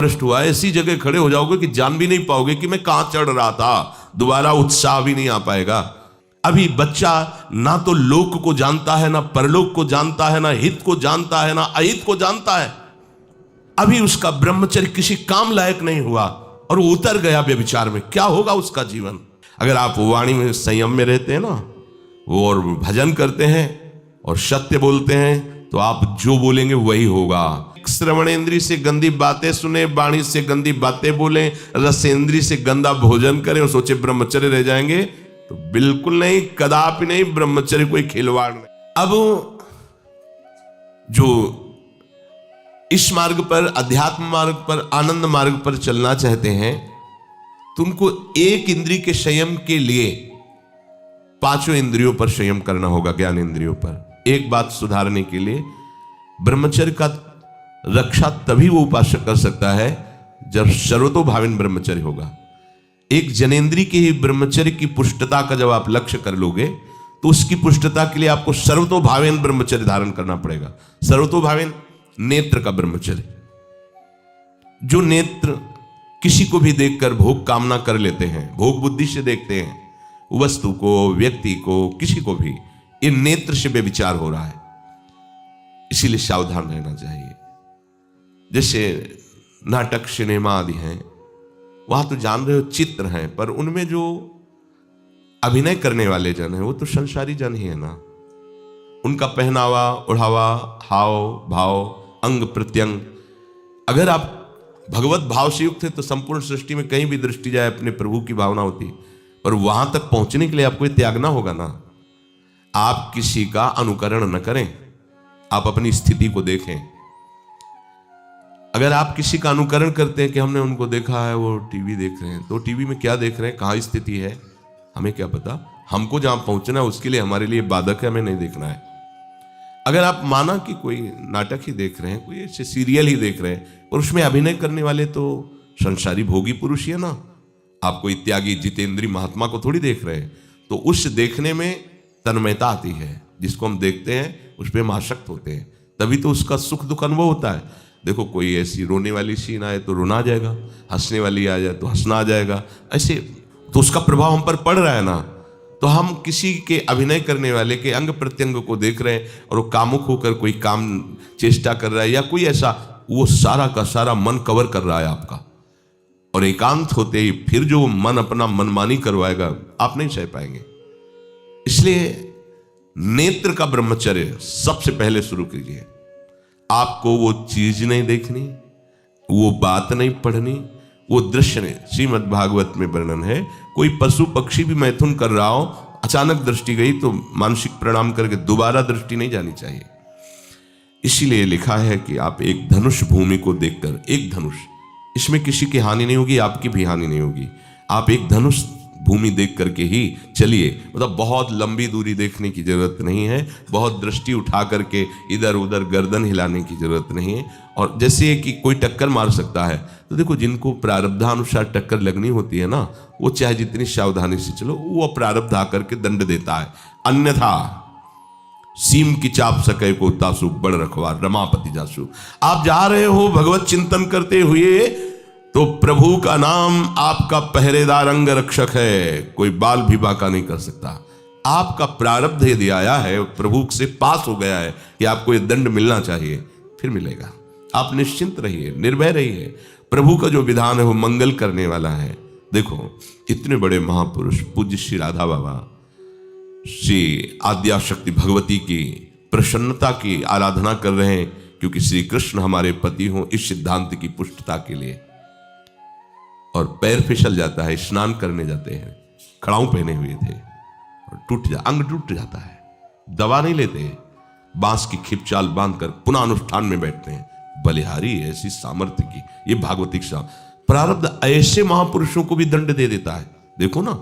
भ्रष्ट हुआ, ऐसी जगह खड़े हो जाओगे कि जान भी नहीं पाओगे कि मैं कहां चढ़ रहा था, दोबारा उत्साह भी नहीं आ पाएगा। अभी बच्चा ना तो लोक को जानता है, ना परलोक को जानता है, ना हित को जानता है, ना अहित को जानता है। अभी उसका ब्रह्मचर्य किसी काम लायक नहीं हुआ और वो उतर गया व्यभिचार में, क्या होगा उसका जीवन? अगर आप वाणी में संयम में रहते हैं ना, वो और भजन करते हैं और सत्य बोलते हैं, तो आप जो बोलेंगे वही होगा। श्रवणेंद्री से गंदी बातें सुने, वाणी से गंदी बातें बोले, रसेंद्री से गंदा भोजन करें और सोचे ब्रह्मचर्य रह जाएंगे, तो बिल्कुल नहीं, कदापि नहीं। ब्रह्मचर्य कोई खिलवाड़ नहीं। अब जो इस मार्ग पर, अध्यात्म मार्ग पर, आनंद मार्ग पर चलना चाहते हैं, तो उनको एक इंद्रिय के संयम के लिए पांचों इंद्रियों पर संयम करना होगा, ज्ञान इंद्रियों पर। एक बात सुधारने के लिए, ब्रह्मचर्य का रक्षा तभी वो उपासक कर सकता है जब सर्वतोभाविन ब्रह्मचर्य होगा। एक जनेन्द्रीय के ही ब्रह्मचर्य की पुष्टता का जब आप लक्ष्य कर लोगे, तो उसकी पुष्टता के लिए आपको सर्वतोभाविन ब्रह्मचर्य धारण करना पड़ेगा। सर्वतोभाविन नेत्र का ब्रह्मचर्य, जो नेत्र किसी को भी देखकर भोग कामना कर लेते हैं, भोग बुद्धि से देखते हैं वस्तु को, व्यक्ति को, किसी को भी, ये नेत्र से व्यभिचार हो रहा है। इसीलिए सावधान रहना चाहिए। जैसे नाटक, सिनेमा आदि हैं, वहां तो जान रहे हो चित्र हैं, पर उनमें जो अभिनय करने वाले जन हैं वो तो संसारी जन ही है ना। उनका पहनावा, ओढ़ावा, हाव भाव, अंग प्रत्यंग, अगर आप भगवत भाव से युक्त है तो संपूर्ण सृष्टि में कहीं भी दृष्टि जाए अपने प्रभु की भावना होती है। पर वहां तक पहुंचने के लिए आपको त्यागना होगा ना। आप किसी का अनुकरण न करें, आप अपनी स्थिति को देखें। अगर आप किसी का अनुकरण करते हैं कि हमने उनको देखा है, वो टीवी देख रहे हैं, तो टीवी में क्या देख रहे हैं, कहाँ स्थिति है, हमें क्या पता। हमको जहां पहुंचना है उसके लिए हमारे लिए बाधक है, हमें नहीं देखना है। अगर आप माना कि कोई नाटक ही देख रहे हैं, कोई ऐसे सीरियल ही देख रहे हैं, और उसमें अभिनय करने वाले तो संसारी भोगी पुरुष ही है ना, आप कोई त्यागी जितेंद्री महात्मा को थोड़ी देख रहे हैं, तो उस देखने में तन्मयता आती है। जिसको हम देखते हैं उस पर हम आसक्त होते हैं, तभी तो उसका सुख दुख अनुभव होता है। देखो, कोई ऐसी रोने वाली सीन आए तो रोना आ जाएगा, हंसने वाली आ जाए तो हंसना आ जाएगा, ऐसे तो उसका प्रभाव हम पर पड़ रहा है ना। तो हम किसी के अभिनय करने वाले के अंग प्रत्यंग को देख रहे हैं और वो कामुक होकर कोई काम चेष्टा कर रहा है या कोई ऐसा, वो सारा का सारा मन कवर कर रहा है आपका, और एकांत होते ही फिर जो मन अपना मनमानी करवाएगा, आप नहीं सह पाएंगे। इसलिए नेत्र का ब्रह्मचर्य सबसे पहले शुरू कीजिए। आपको वो चीज नहीं देखनी, वो बात नहीं पढ़नी, वो दृश्य नहीं। श्रीमद् भागवत में वर्णन है, कोई पशु पक्षी भी मैथुन कर रहा हो, अचानक दृष्टि गई तो मानसिक प्रणाम करके दोबारा दृष्टि नहीं जानी चाहिए। इसीलिए लिखा है कि आप एक धनुष भूमि को देखकर, एक धनुष, इसमें किसी की हानि नहीं होगी, आपकी भी हानि नहीं होगी। आप एक धनुष भूमि देख करके ही चलिए। मतलब बहुत लंबी दूरी देखने की जरूरत नहीं है, बहुत दृष्टि उठा करके इधर उधर गर्दन हिलाने की जरूरत नहीं है। और जैसे कि कोई टक्कर मार सकता है, तो देखो जिनको प्रारब्धानुसार टक्कर लगनी होती है ना, वो चाहे जितनी सावधानी से चलो, वो प्रारब्ध आकर के दंड देता है। अन्यथा सीम की चाप सके को तासु बड़ रखवार रमापति जासु। आप जा रहे हो भगवत चिंतन करते हुए, तो प्रभु का नाम आपका पहरेदार अंग रक्षक है, कोई बाल भी बाका नहीं कर सकता। आपका प्रारब्ध यदि आया है, प्रभु से पास हो गया है कि आपको ये दंड मिलना चाहिए, फिर मिलेगा। आप निश्चिंत रहिए, निर्भय रहिए। प्रभु का जो विधान है वो मंगल करने वाला है। देखो, इतने बड़े महापुरुष पूज्य श्री राधा बाबा, श्री आद्याशक्ति भगवती की प्रसन्नता की आराधना कर रहे हैं, क्योंकि श्री कृष्ण हमारे पति हों, इस सिद्धांत की पुष्टता के लिए। और पैर फिसल जाता है, स्नान करने जाते हैं, खड़ाऊ पहने हुए थे और अंग टूट जाता है, दवा नहीं लेते, बांस की खिपचाल बांधकर पुनः अनुष्ठान में बैठते हैं। बलिहारी ऐसी सामर्थ्य की, ये भागवतिक प्रारब्ध ऐसे महापुरुषों को भी दंड दे देता है। देखो ना,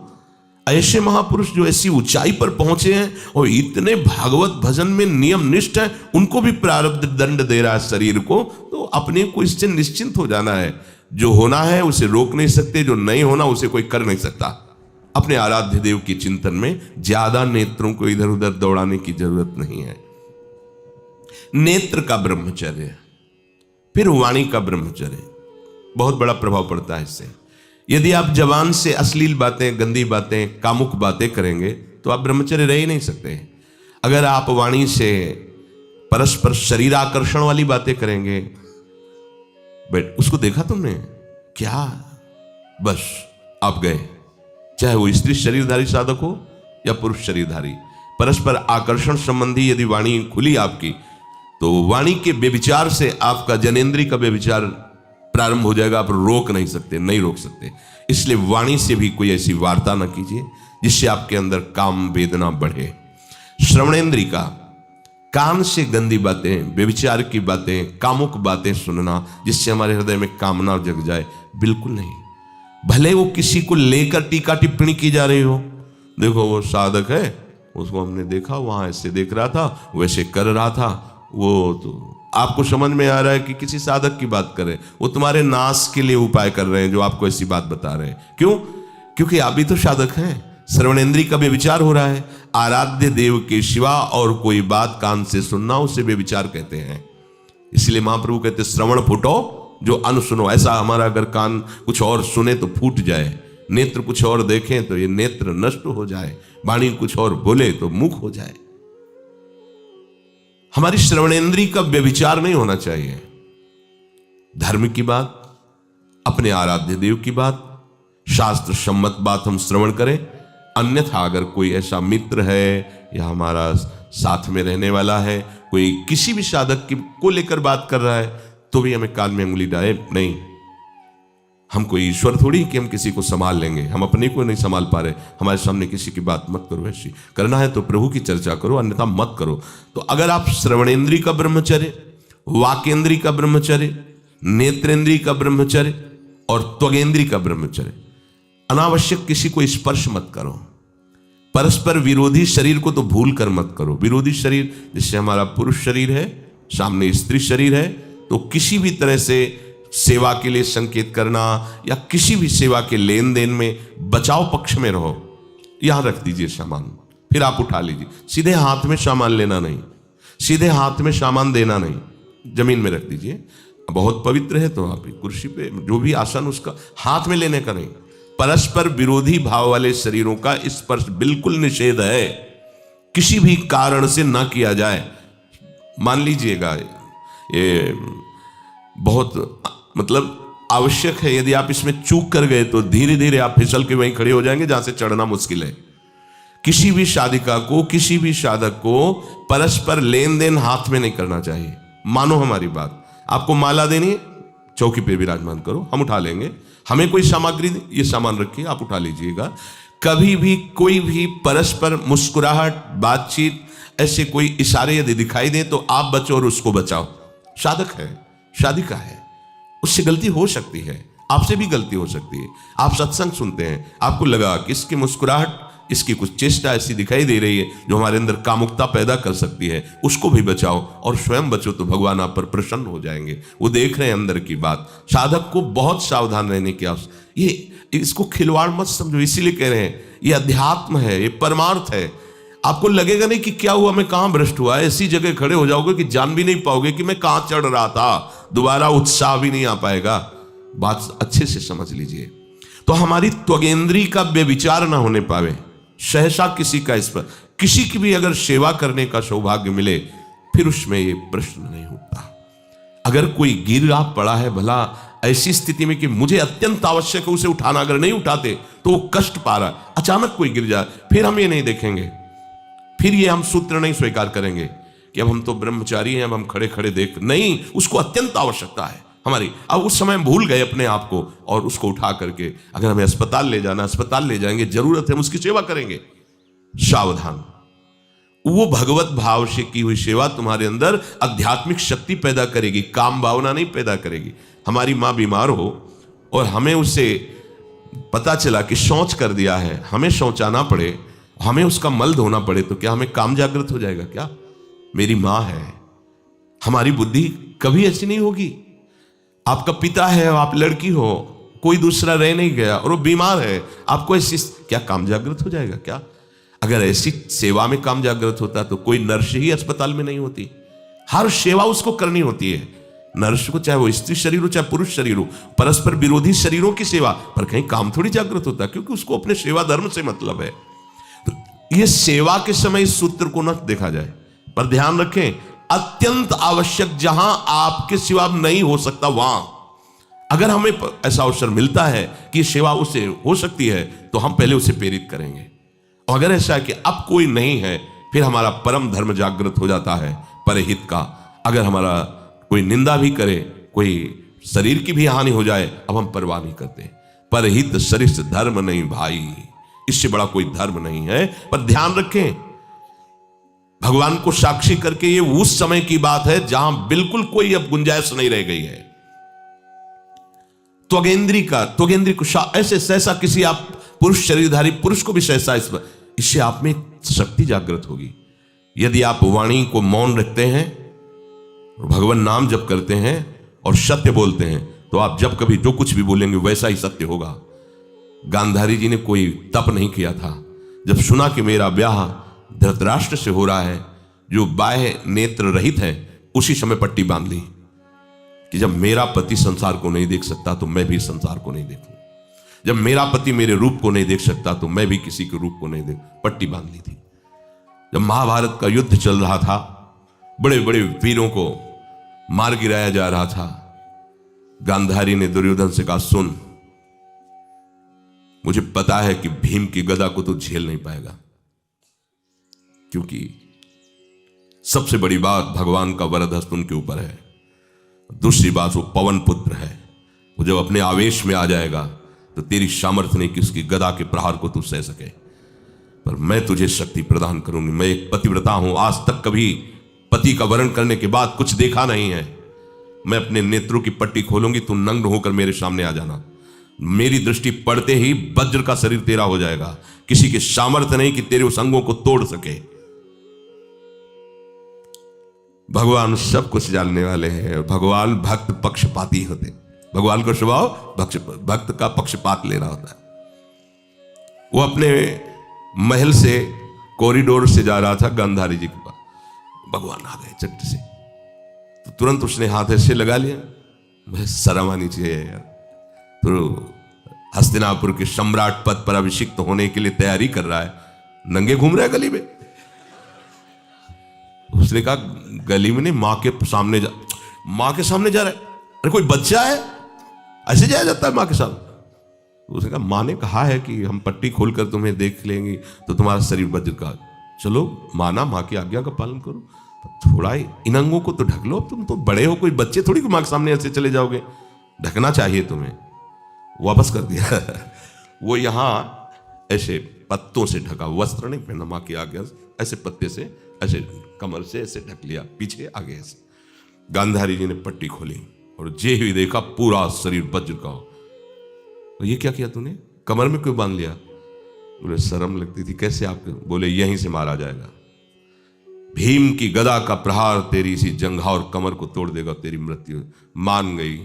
ऐसे महापुरुष जो ऐसी ऊंचाई पर पहुंचे हैं और इतने भागवत भजन में नियम निष्ठ हैं, उनको भी प्रारब्ध दंड दे रहा है शरीर को। तो अपने को इससे निश्चिंत हो जाना है। जो होना है उसे रोक नहीं सकते, जो नहीं होना उसे कोई कर नहीं सकता। अपने आराध्य देव के चिंतन में ज्यादा नेत्रों को इधर उधर दौड़ाने की जरूरत नहीं है। नेत्र का ब्रह्मचर्य, फिर वाणी का ब्रह्मचर्य। बहुत बड़ा प्रभाव पड़ता है इससे। यदि आप जबान से अश्लील बातें, गंदी बातें, कामुक बातें करेंगे तो आप ब्रह्मचर्य रह ही नहीं सकते। अगर आप वाणी से परस्पर शरीर आकर्षण वाली बातें करेंगे, बट उसको देखा तुमने क्या, बस आप गए। चाहे वो स्त्री शरीरधारी साधक हो या पुरुष शरीरधारी, परस्पर आकर्षण संबंधी यदि वाणी खुली आपकी, तो वाणी के व्यभिचार से आपका जनेंद्री का व्यभिचार प्रारंभ हो जाएगा। आप रोक नहीं सकते, नहीं रोक सकते। इसलिए वाणी से भी कोई ऐसी वार्ता न कीजिए जिससे आपके अंदर काम वेदना बढ़े। श्रवणेंद्री का, कान से गंदी बातें, व्यभिचार की बातें, कामुक बातें सुनना जिससे हमारे हृदय में कामना जग जाए, बिल्कुल नहीं। भले वो किसी को लेकर टीका टिप्पणी की जा रही हो, देखो वो साधक है, उसको हमने देखा वहां ऐसे देख रहा था, वैसे कर रहा था, वो तो आपको समझ में आ रहा है कि किसी साधक की बात कर रहे हैं, वो तुम्हारे नाश के लिए उपाय कर रहे हैं जो आपको ऐसी बात बता रहे हैं। क्यों? क्योंकि आप भी तो साधक हैं। श्रवणेंद्री का व्यभिचार हो रहा है। आराध्य देव के सिवा और कोई बात कान से सुनना उसे व्यभिचार कहते हैं। इसलिए महाप्रभु कहते श्रवण फूटो जो अन सुनो। ऐसा हमारा अगर कान कुछ और सुने तो फूट जाए, नेत्र कुछ और देखें तो ये नेत्र नष्ट हो जाए, वाणी कुछ और बोले तो मुख हो जाए। हमारी श्रवणेंद्री का व्यभिचार नहीं होना चाहिए। धर्म की बात, अपने आराध्य देव की बात, शास्त्र सम्मत बात हम श्रवण करें। अन्यथा अगर कोई ऐसा मित्र है या हमारा साथ में रहने वाला है, कोई किसी भी साधक को लेकर बात कर रहा है, तो भी हमें कान में उंगली डाले नहीं। हम कोई ईश्वर थोड़ी कि हम किसी को संभाल लेंगे, हम अपने को नहीं संभाल पा रहे, हमारे सामने किसी की बात मत करो। ऐसी करना है तो प्रभु की चर्चा करो, अन्यथा मत करो। तो अगर आप श्रवणेंद्री का ब्रह्मचर्य, वाकेंद्री का ब्रह्मचर्य, नेत्रेंद्री का ब्रह्मचर्य और त्वगेंद्री का ब्रह्मचर्य, अनावश्यक किसी को स्पर्श मत करो। परस्पर विरोधी शरीर को तो भूल कर मत करो। विरोधी शरीर जिससे हमारा पुरुष शरीर है, सामने स्त्री शरीर है, तो किसी भी तरह से सेवा के लिए संकेत करना या किसी भी सेवा के लेन देन में बचाव पक्ष में रहो। यहां रख दीजिए सामान, फिर आप उठा लीजिए। सीधे हाथ में सामान लेना नहीं, सीधे हाथ में सामान देना नहीं, जमीन में रख दीजिए। बहुत पवित्र है तो आप कुर्सी पे जो भी आसन उसका हाथ में लेने का नहीं। परस्पर विरोधी भाव वाले शरीरों का स्पर्श बिल्कुल निषेध है, किसी भी कारण से ना किया जाए। मान लीजिएगा ये बहुत आवश्यक है, यदि आप इसमें चूक कर गए तो धीरे धीरे आप फिसल के वहीं खड़े हो जाएंगे जहां से चढ़ना मुश्किल है। किसी भी साधिका को, किसी भी साधक को परस्पर लेन देन हाथ में नहीं करना चाहिए। मानो हमारी बात, आपको माला देनी है, चौकी पे विराजमान करो, हम उठा लेंगे। हमें कोई सामग्री, ये सामान रखिए, आप उठा लीजिएगा। कभी भी कोई भी परस्पर मुस्कुराहट, बातचीत, ऐसे कोई इशारे यदि दिखाई दे तो आप बचो और उसको बचाओ। साधक है, साधिका है, उससे गलती हो सकती है, आपसे भी गलती हो सकती है। आप सत्संग सुनते हैं, आपको लगा कि इसकी मुस्कुराहट, इसकी कुछ चेष्टा ऐसी दिखाई दे रही है जो हमारे अंदर कामुकता पैदा कर सकती है, उसको भी बचाओ और स्वयं बचो, तो भगवान आप पर प्रसन्न हो जाएंगे। वो देख रहे हैं अंदर की बात। साधक को बहुत सावधान रहने की आवश्यकता। ये इसको खिलवाड़ मत समझो, इसीलिए कह रहे हैं ये अध्यात्म है, ये परमार्थ है। आपको लगेगा नहीं कि क्या हुआ, मैं कहां भ्रष्ट हुआ, ऐसी जगह खड़े हो जाओगे कि जान भी नहीं पाओगे कि मैं कहां चढ़ रहा था, दोबारा उत्साह भी नहीं आ पाएगा। बात अच्छे से समझ लीजिए। तो हमारी त्वगेंद्री का व्यभिचार ना होने पावे, सहसा किसी का इस पर, किसी की भी अगर सेवा करने का सौभाग्य मिले, फिर उसमें ये प्रश्न नहीं होता। अगर कोई गिरा पड़ा है, भला ऐसी स्थिति में कि मुझे अत्यंत आवश्यक है उसे उठाना, अगर नहीं उठाते तो वो कष्ट पा रहा है, अचानक कोई गिर जाए, फिर हम ये नहीं देखेंगे, फिर ये हम सूत्र नहीं स्वीकार करेंगे कि अब हम तो ब्रह्मचारी हैं, अब हम खड़े खड़े देख नहीं। उसको अत्यंत आवश्यकता है हमारी। अब उस समय भूल गए अपने आप को और उसको उठा करके अगर हमें अस्पताल ले जाना, अस्पताल ले जाएंगे, जरूरत है हम उसकी सेवा करेंगे। सावधान, वो भगवत भाव से की हुई सेवा तुम्हारे अंदर आध्यात्मिक शक्ति पैदा करेगी, काम भावना नहीं पैदा करेगी। हमारी माँ बीमार हो और हमें उससे पता चला कि शौच कर दिया है, हमें शौचाना पड़े, हमें उसका मल धोना पड़े, तो क्या हमें काम जागृत हो जाएगा? क्या मेरी माँ है, हमारी बुद्धि कभी ऐसी नहीं होगी। आपका पिता है, आप लड़की हो, कोई दूसरा रह नहीं गया और वो बीमार है, आपको ऐसी क्या काम जागृत हो जाएगा? क्या अगर ऐसी सेवा में काम जागृत होता तो कोई नर्स ही अस्पताल में नहीं होती। हर सेवा उसको करनी होती है। नर्स को, चाहे वो स्त्री शरीर हो चाहे पुरुष शरीर हो, परस्पर विरोधी शरीरों की सेवा पर कहीं काम थोड़ी जागृत होता, क्योंकि उसको अपने सेवा धर्म से मतलब है। तो ये सेवा के समय इस सूत्र को न देखा जाए, पर ध्यान रखें अत्यंत आवश्यक जहां आपके सिवा नहीं हो सकता, वहां अगर हमें ऐसा अवसर मिलता है कि सेवा उससे हो सकती है तो हम पहले उसे प्रेरित करेंगे। और अगर ऐसा है कि अब कोई नहीं है, फिर हमारा परम धर्म जागृत हो जाता है परहित का। अगर हमारा कोई निंदा भी करे, कोई शरीर की भी हानि हो जाए, अब हम परवाह नहीं करते। परहित सरिस धर्म नहीं भाई, इससे बड़ा कोई धर्म नहीं है। पर ध्यान रखें भगवान को साक्षी करके ये उस समय की बात है जहां बिल्कुल कोई अब गुंजाइश नहीं रह गई है। त्वगेंद्री को ऐसे सहसा किसी आप पुरुष शरीरधारी पुरुष को भी सहसा इससे आप में शक्ति जागृत होगी। यदि आप वाणी को मौन रखते हैं, भगवान नाम जप करते हैं और सत्य बोलते हैं, तो आप जब कभी जो कुछ भी बोलेंगे वैसा ही सत्य होगा। गांधारी जी ने कोई तप नहीं किया था। जब सुना कि मेरा ब्याह धृतराष्ट्र से हो रहा है जो बाह्य नेत्र रहित है, उसी समय पट्टी बांध ली कि जब मेरा पति संसार को नहीं देख सकता तो मैं भी संसार को नहीं देखूं। जब मेरा पति मेरे रूप को नहीं देख सकता तो मैं भी किसी के रूप को नहीं देख, पट्टी बांध ली थी। जब महाभारत का युद्ध चल रहा था, बड़े बड़े वीरों को मार गिराया जा रहा था, गांधारी ने दुर्योधन से कहा, सुन, मुझे पता है कि भीम की गदा को तो झेल नहीं पाएगा, क्योंकि सबसे बड़ी बात भगवान का वरद हस्त उनके ऊपर है। दूसरी बात वो पवन पुत्र है, वो जब अपने आवेश में आ जाएगा तो तेरी सामर्थ्य नहीं कि उसकी गदा के प्रहार को तू सह सके, पर मैं तुझे शक्ति प्रदान करूंगी। मैं एक पतिव्रता हूं, आज तक कभी पति का वरण करने के बाद कुछ देखा नहीं है। मैं अपने नेत्रों की पट्टी खोलूंगी, तू नग्न होकर मेरे सामने आ जाना। मेरी दृष्टि पड़ते ही वज्र का शरीर तेरा हो जाएगा, किसी के सामर्थ्य नहीं कि तेरे उस अंगों को तोड़ सके। भगवान सब कुछ जानने वाले हैं। भगवान भक्त पक्षपाती होते, भगवान का स्वभाव भक्त का पक्षपात लेना होता है। वो अपने महल से कॉरिडोर से जा रहा था गांधारी जी के पास, भगवान आ गए चट से, तो तुरंत उसने हाथ ऐसे लगा लिया, मुझे शर्म आनी चाहिए यार, तो हस्तिनापुर के सम्राट पद पर अभिषिक्त होने के लिए तैयारी कर रहा है, नंगे घूम रहा है गली में। उसने कहा गली में नहीं, मां के सामने जा रहा है। अरे कोई बच्चा है, ऐसे जाया जाता है मां के सामने? उसने कहा मां ने कहा है कि हम पट्टी खोलकर तुम्हें देख लेंगे तो तुम्हारा शरीर वज्र का, चलो माना, मां की आज्ञा का पालन करो, थोड़ा इन अंगों को तो ढक लो, तुम तो बड़े हो, कोई बच्चे थोड़ी मां के सामने ऐसे चले जाओगे, ढकना चाहिए तुम्हें। वापस कर दिया। वो यहां ऐसे पत्तों से ढका, वस्त्र नहीं पहना, मां की आज्ञा ऐसे पत्ते से ऐसे कमर से ऐसे ढक लिया, पीछे आगे ऐसे। गांधारी जी ने पट्टी खोली और जे ही देखा पूरा शरीर वज्र का हो। तो ये क्या किया तूने, कमर में क्यों बांध लिया? बोले शर्म लगती थी। कैसे आपको? बोले यहीं से मारा जाएगा, भीम की गदा का प्रहार तेरी इसी जंघा और कमर को तोड़ देगा, तेरी मृत्यु। मान गई,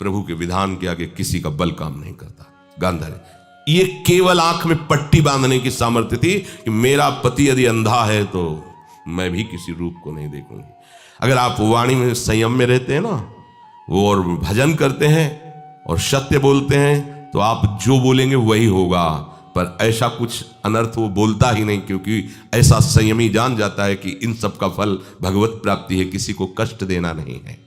प्रभु के विधान के आगे किसी का बल काम नहीं करता। गांधारी, ये केवल आंख में पट्टी बांधने की सामर्थ्य थी कि मेरा पति यदि अंधा है तो मैं भी किसी रूप को नहीं देखूंगी। अगर आप वाणी में संयम में रहते हैं ना, वो और भजन करते हैं और सत्य बोलते हैं, तो आप जो बोलेंगे वही होगा। पर ऐसा कुछ अनर्थ वो बोलता ही नहीं, क्योंकि ऐसा संयमी जान जाता है कि इन सब का फल भगवत प्राप्ति है, किसी को कष्ट देना नहीं है।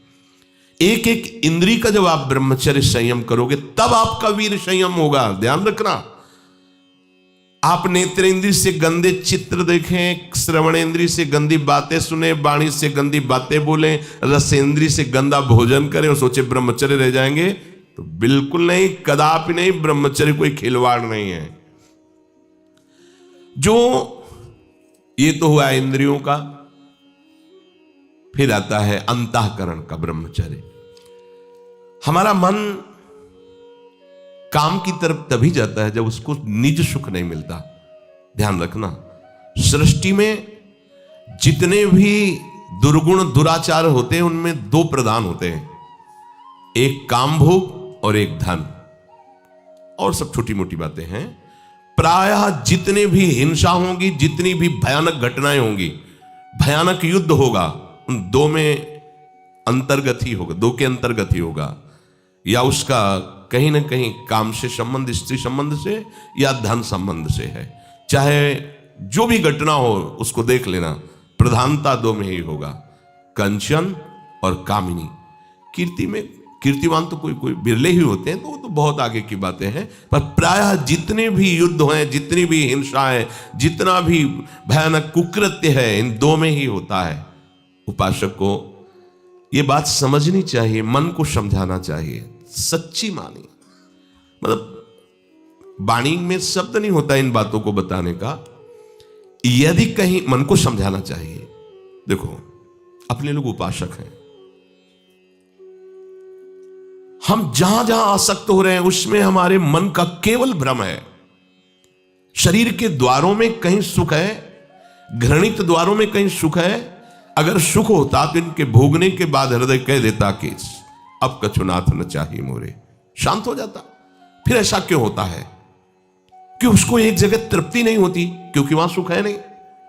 एक एक इंद्री का जब आप ब्रह्मचर्य संयम करोगे तब आपका वीर संयम होगा। ध्यान रखना, आप नेत्रेंद्री से गंदे चित्र देखें, श्रवणेंद्री से गंदी बातें सुने, वाणी से गंदी बातें बोलें, रसेंद्री से गंदा भोजन करें और सोचे ब्रह्मचर्य रह जाएंगे, तो बिल्कुल नहीं, कदापि नहीं। ब्रह्मचर्य कोई खिलवाड़ नहीं है। जो ये तो हुआ इंद्रियों का, फिर आता है अंतःकरण का ब्रह्मचर्य। हमारा मन काम की तरफ तभी जाता है जब उसको निज सुख नहीं मिलता। ध्यान रखना, सृष्टि में जितने भी दुर्गुण दुराचार होते हैं उनमें दो प्रधान होते हैं, एक काम भोग और एक धन, और सब छोटी मोटी बातें हैं। प्रायः जितने भी हिंसा होगी, जितनी भी भयानक घटनाएं होंगी, भयानक युद्ध होगा, उन दो में अंतर्गत ही होगा, दो के अंतर्गत ही होगा, या उसका कहीं ना कहीं काम से संबंध, स्त्री संबंध से या धन संबंध से है। चाहे जो भी घटना हो उसको देख लेना, प्रधानता दो में ही होगा, कंचन और कामिनी। कीर्ति में कीर्तिवान तो कोई कोई बिरले ही होते हैं, तो वो तो बहुत आगे की बातें हैं, पर प्रायः जितने भी युद्ध हैं, जितनी भी हिंसा है, जितना भी भयानक कुकृत्य है, इन दो में ही होता है। उपासक को ये बात समझनी चाहिए, मन को समझाना चाहिए, सच्ची मानी। मतलब वाणी में शब्द नहीं होता इन बातों को बताने का, यदि कहीं मन को समझाना चाहिए। देखो, अपने लोग उपासक हैं, हम जहां जहां आसक्त हो रहे हैं उसमें हमारे मन का केवल भ्रम है। शरीर के द्वारों में कहीं सुख है, घृणित द्वारों में कहीं सुख है। अगर सुख होता तो इनके भोगने के बाद हृदय कह देता कि अब कछुनाथ न चाहिए मोरे, शांत हो जाता। फिर ऐसा क्यों होता है कि उसको एक जगह तृप्ति नहीं होती? क्योंकि वहां सुख है नहीं।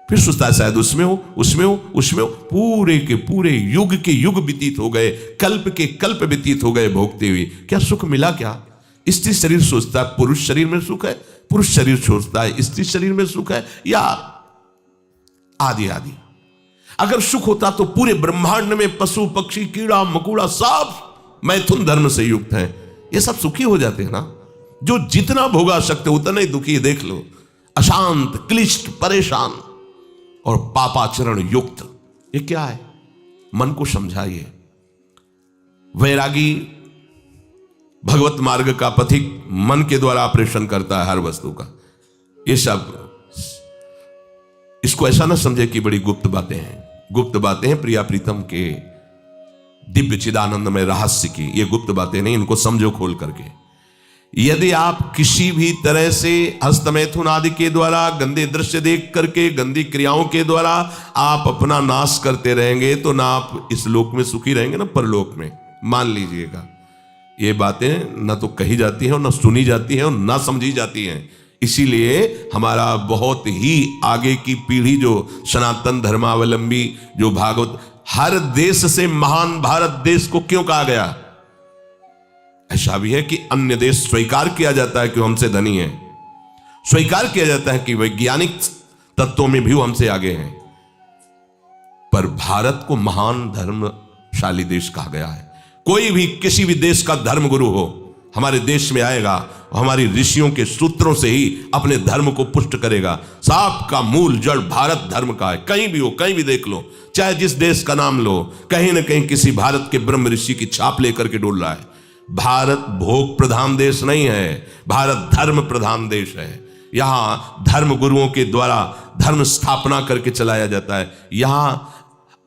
फिर सोचता है शायद उसमें हो, उसमें हो, उसमें हो। पूरे के पूरे युग के युग व्यतीत हो गए, कल्प के कल्प व्यतीत हो गए भोगते हुए, क्या सुख मिला? क्या स्त्री शरीर सोचता है पुरुष शरीर में सुख है, पुरुष शरीर सोचता है स्त्री शरीर में सुख है, या आदि आदि। अगर सुख होता तो पूरे ब्रह्मांड में पशु पक्षी कीड़ा मकोड़ा सब मैथुन धर्म से युक्त हैं, ये सब सुखी हो जाते हैं ना। जो जितना भोगा सकते उतना ही दुखी, देख लो, अशांत, क्लिष्ट, परेशान और पापाचरण युक्त। ये क्या है? मन को समझाइए। वैरागी भगवत मार्ग का पथिक मन के द्वारा ऑपरेशन करता है हर वस्तु का। ये सब, इसको ऐसा ना समझे कि बड़ी गुप्त बातें हैं। गुप्त बातें हैं प्रिया प्रीतम के दिव्य चिदानंदमय रहस्य की, ये गुप्त बातें नहीं, इनको समझो खोल करके। यदि आप किसी भी तरह से हस्तमैथुन आदि के द्वारा, गंदे दृश्य देख करके, गंदी क्रियाओं के द्वारा आप अपना नाश करते रहेंगे, तो ना आप इस लोक में सुखी रहेंगे ना परलोक में। मान लीजिएगा, ये बातें न तो कही जाती हैं और न सुनी जाती हैं और न समझी जाती हैं। इसीलिए हमारा बहुत ही आगे की पीढ़ी जो सनातन धर्मावलंबी, जो भागवत, हर देश से महान भारत देश को क्यों कहा गया? ऐसा भी है कि अन्य देश स्वीकार किया जाता है कि वो हमसे धनी है, स्वीकार किया जाता है कि वैज्ञानिक तत्वों में भी वो हमसे आगे हैं, पर भारत को महान धर्मशाली देश कहा गया है। कोई भी किसी भी देश का धर्म गुरु हो, हमारे देश में आएगा, हमारी ऋषियों के सूत्रों से ही अपने धर्म को पुष्ट करेगा। साप का मूल जड़ भारत धर्म का है। कहीं भी हो, कहीं भी देख लो, चाहे जिस देश का नाम लो, कहीं ना कहीं किसी भारत के ब्रह्म ऋषि की छाप लेकर के डोल रहा है। भारत भोग प्रधान देश नहीं है, भारत धर्म प्रधान देश है। यहां धर्म गुरुओं के द्वारा धर्म स्थापना करके चलाया जाता है। यहां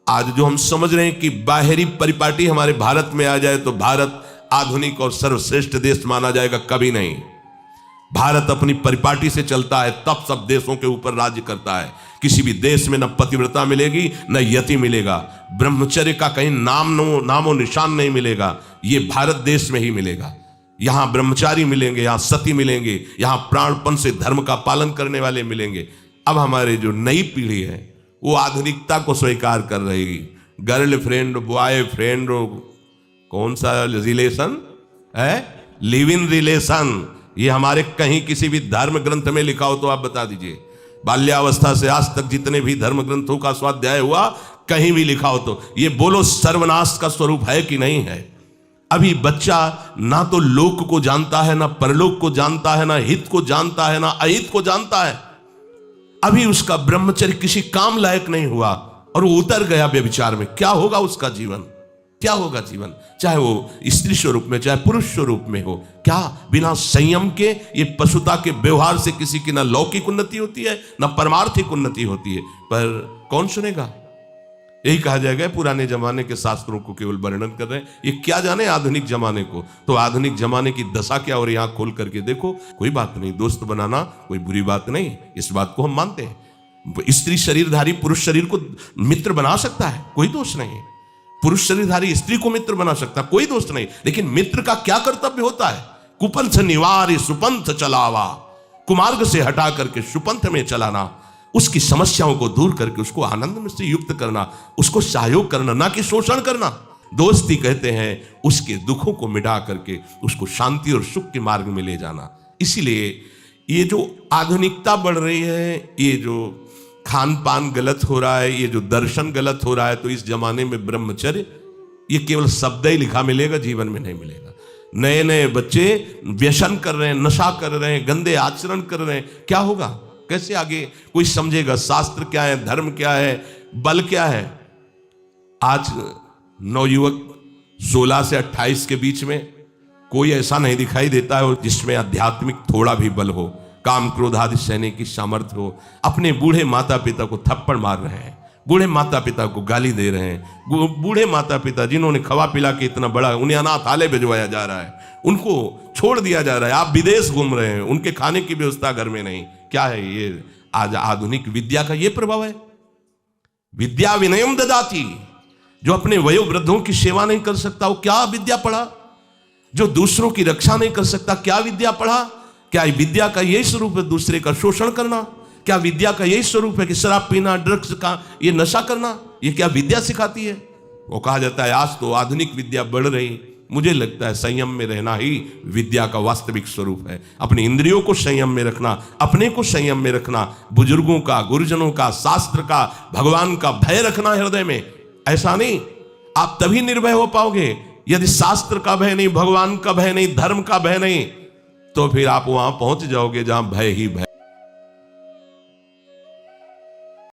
आज जो हम समझ रहे हैं कि बाहरी परिपाटी हमारे भारत में आ जाए तो भारत आधुनिक और सर्वश्रेष्ठ देश माना जाएगा, कभी नहीं। भारत अपनी परिपाटी से चलता है, तब सब देशों के ऊपर राज्य करता है। किसी भी देश में न पतिव्रता मिलेगी न यति मिलेगा, ब्रह्मचर्य का कहीं नामो निशान नहीं मिलेगा। ये भारत देश में ही मिलेगा। यहां ब्रह्मचारी मिलेंगे, यहां सती मिलेंगे, यहां प्राणपण से धर्म का पालन करने वाले मिलेंगे। अब हमारे जो नई पीढ़ी है वो आधुनिकता को स्वीकार कर रहेगी। गर्लफ्रेंड, बॉयफ्रेंड, कौन सा रिलेशन है? Live in relation. ये हमारे कहीं किसी भी धर्म ग्रंथ में लिखा हो तो आप बता दीजिए। बाल्यावस्था से आज तक जितने भी धर्म ग्रंथों का स्वाध्याय हुआ, कहीं भी लिखा हो तो ये बोलो सर्वनाश का स्वरूप है कि नहीं है? अभी बच्चा ना तो लोक को जानता है, ना परलोक को जानता है, ना हित को जानता है, ना अहित को जानता है। अभी उसका ब्रह्मचर्य किसी काम लायक नहीं हुआ और वो उतर गया व्यभिचार में। क्या होगा उसका जीवन? क्या होगा जीवन? चाहे वो स्त्री स्वरूप में चाहे पुरुष स्वरूप में हो, क्या बिना संयम के ये पशुता के व्यवहार से किसी की ना लौकिक उन्नति होती है ना परमार्थिक उन्नति होती है। पर कौन सुनेगा? यही कहा जाएगा पुराने जमाने के शास्त्रों को केवल वर्णन कर रहे हैं, ये क्या जाने आधुनिक जमाने को। तो आधुनिक जमाने की दशा क्या, और यहाँ खोल करके देखो। कोई बात नहीं, दोस्त बनाना कोई बुरी बात नहीं, इस बात को हम मानते हैं। स्त्री शरीरधारी पुरुष शरीर को मित्र बना सकता है, कोई दोष नहीं। पुरुष शरीरधारी स्त्री को मित्र बना सकता है, कोई दोष नहीं। लेकिन मित्र का क्या कर्तव्य होता है? कुपंथ निवार सुपंथ चलावा, कुमार्ग से हटा करके सुपंथ में चलाना, उसकी समस्याओं को दूर करके उसको आनंद में से युक्त करना, उसको सहयोग करना, ना कि शोषण करना। दोस्ती कहते हैं उसके दुखों को मिटा करके उसको शांति और सुख के मार्ग में ले जाना। इसीलिए ये जो आधुनिकता बढ़ रही है, ये जो खान पान गलत हो रहा है, ये जो दर्शन गलत हो रहा है, तो इस जमाने में ब्रह्मचर्य ये केवल शब्द ही लिखा मिलेगा, जीवन में नहीं मिलेगा। नए नए बच्चे व्यसन कर रहे हैं, नशा कर रहे हैं, गंदे आचरण कर रहे हैं, क्या होगा? कैसे आगे कोई समझेगा शास्त्र क्या है, धर्म क्या है, बल क्या है? आज नवयुवक 16 से 28 के बीच में कोई ऐसा नहीं दिखाई देता है जिसमें आध्यात्मिक थोड़ा भी बल हो, काम क्रोध आदि सहने की सामर्थ्य हो। अपने बूढ़े माता पिता को थप्पड़ मार रहे हैं, बूढ़े माता पिता को गाली दे रहे हैं, बूढ़े माता पिता जिन्होंने खवा पिला के इतना बड़ा, उन्हें अनाथालय भिजवाया जा रहा है, उनको छोड़ दिया जा रहा है। आप विदेश घूम रहे हैं, उनके खाने की व्यवस्था घर में नहीं। क्या है ये? आज आधुनिक विद्या का ये प्रभाव है। विद्या विनयम ददाति, जो अपने वयोवृद्धों की सेवा नहीं कर सकता वो क्या विद्या पढ़ा? जो दूसरों की रक्षा नहीं कर सकता क्या विद्या पढ़ा? क्या विद्या का यही स्वरूप है दूसरे का शोषण करना? क्या विद्या का यही स्वरूप है कि शराब पीना, ड्रग्स का ये नशा करना? ये क्या विद्या सिखाती है? वो कहा जाता है आज तो आधुनिक विद्या बढ़ रही। मुझे लगता है संयम में रहना ही विद्या का वास्तविक स्वरूप है। अपनी इंद्रियों को संयम में रखना, अपने को संयम में रखना, बुजुर्गों का, गुरुजनों का, शास्त्र का, भगवान का भय रखना हृदय में। ऐसा नहीं, आप तभी निर्भय हो पाओगे यदि शास्त्र का भय नहीं, भगवान का भय नहीं, धर्म का भय नहीं, तो फिर आप वहां पहुंच जाओगे जहां भय ही भय।